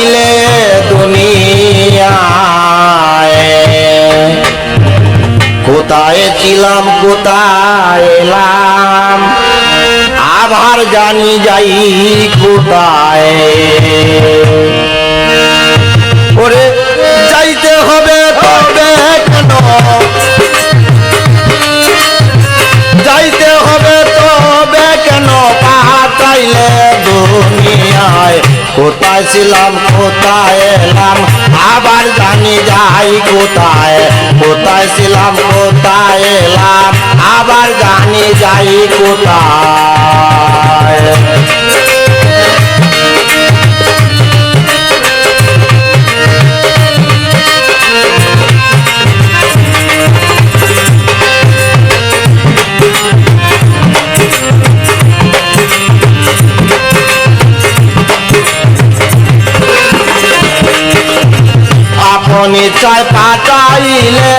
পাতাইলে দুনিয়ায় কোথায় ছিলাম কোথায় এলাম আবার জানি যাই কোথায় ওরে যাইতে হবে তবে কেন যাইতে হবে তবে কেন পাতাইলে দুনিয়ায় কোথায় ছিলাম কোথায় এলাম আবার জানি যাই কোথায় কোথায় ছিলাম কোথায় এলাম আবার জানি যাই কোথায় আপনি চায় পাঠাইলে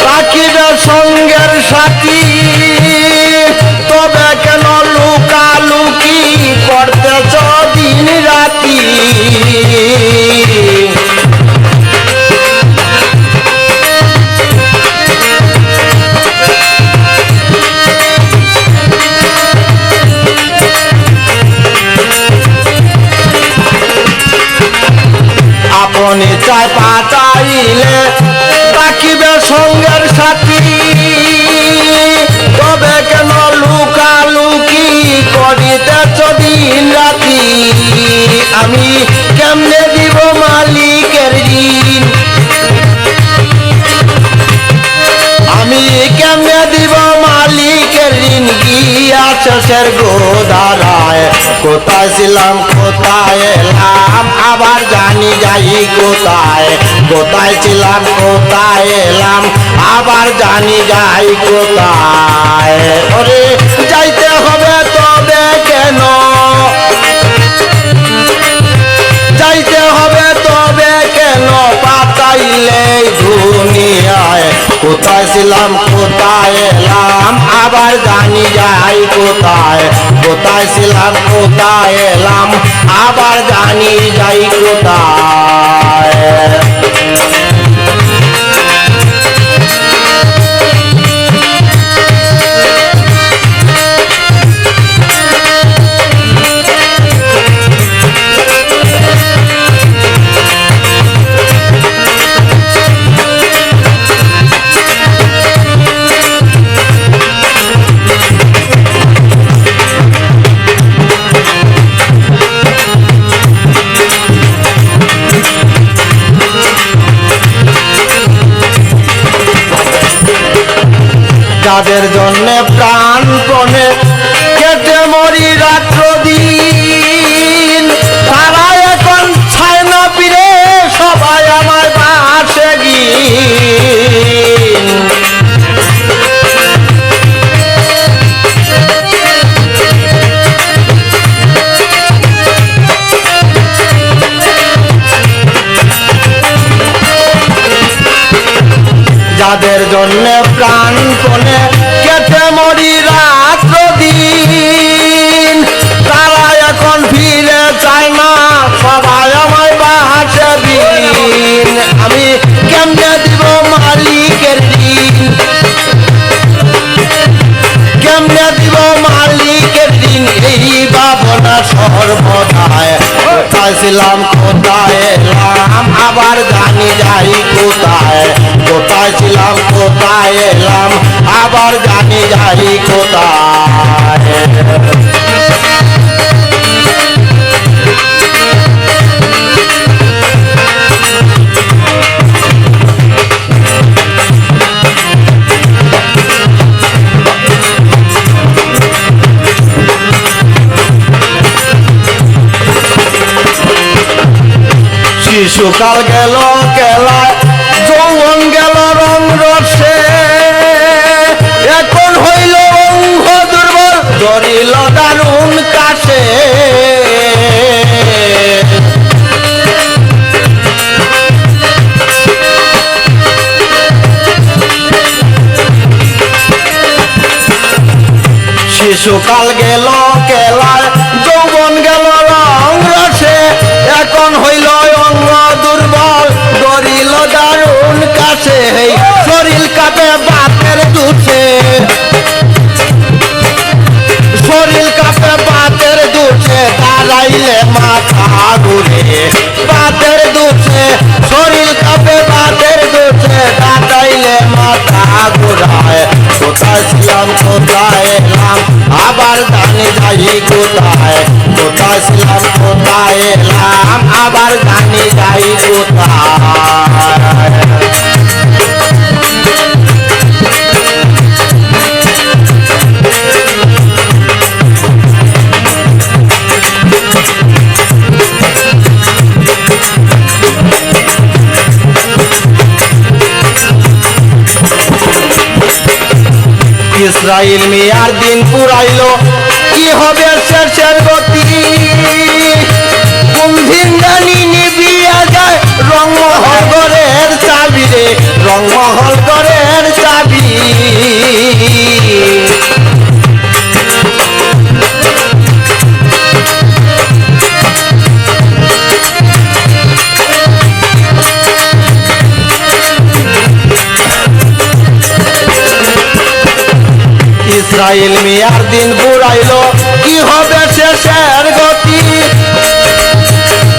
রাখিবে সঙ্গের সাথী তবে কেন লুকালুকি করতেছ দিন রাতি আপনি চায় পাঠাইলে রাখিবে সঙ্গের সাথী তবে কেন লুকালুকি করিতেছ দিন রাতি আমি কেমনে দিব মালিকের ঋণ আমি কেমনে দিব মালিকের ঋণ গিয়া শেষের গোদারায় কোথায় ছিলাম কোথায় এলাম আবার জানি যাই কোথায় কোথায় ছিলাম কোথায় এলাম আবার জানি যাই কোথায় ওরে যাইতে হবে তবে কেন যাইতে হবে তবে কেন পাতাইলে দুনিয়ায় কোথায় ছিলাম কোথায় এলাম আবার জানি যাই কোথায় কোথায় ছিলাম কোথায় এলাম আবার জানি যাই কোথায় যাদের জন্য প্রাণপণে কেটে মরি রাত্র দিন তারা এখন ছায় না ফিরে সবাই আমার পাশে গিন যাদের জন্য প্রাণপণে কেটে মরি রাত্র দিন তারা এখন ফিরে চায় না সবাই আমায় বাসে দিন আমি কেমনে দিব মালিকের ঋণ কেমনে দিব মালিকের ঋণ এই ভাবনা সর্বদায় কোথায় ছিলাম কোথায় এলাম আবার জানি যাই কোথায় কোথায় ছিলাম কোথায় এলাম আবার জানি যাই কোথায় শিশুকাল গেল কেলায় যৌবন গেল রং রসে এখন হইল অঙ্গ দুর্বল ধরিল দারুণ কাশে শিশুকাল গেল কেলায় যৌবন গেল রং রসে এখন হইল ঘুরে বাতের দুধে শরীর কাঁপে বাতের দুধে কাটাইলে মাথা ঘুরায় কোথায় ছিলাম কোথায় এলাম আবার জানি যাই কোথায় কোথায় ছিলাম কোথায় এলাম আবার জানি যাই কোথায় ইসরাইল মিয়ার দিন পুরাইলো কি হবে শেষের গতি কুম্ভিন্দানি নিবিয়া যায় রংমহল ঘরের চাবি রে রংমহল ঘরের চাবি ইসরাইল মিয়ার দিন পুরাইলো কি হবে শেষের গতি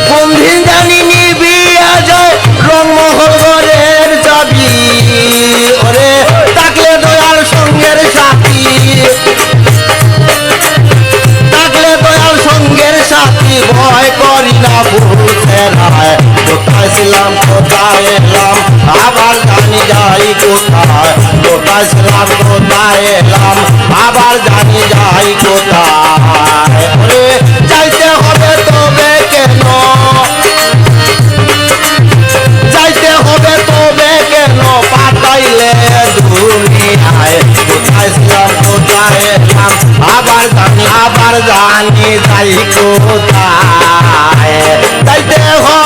কুম্ভিন জানি নিবিয়া যায় রংমহল ঘরের চাবি ওরে থাকলে দয়াল সঙ্গের সাথী থাকলে দয়াল সঙ্গের সাথী ভয় করি না ভুলছেরায় কোথায় ছিলাম কোথায় এলাম আবার জানি যাই কোথায় কোথায় ছিলাম কোথায় এলাম আবার জানি যাই কোথায় ওরে যাইতে হবে তবে কেন যাইতে হবে তবে কেন পাঠাইলে দুনিয়ায় কোথায় ছিলাম কোথায় এলাম আবার জানি যাই কোথায় যাইতে হবে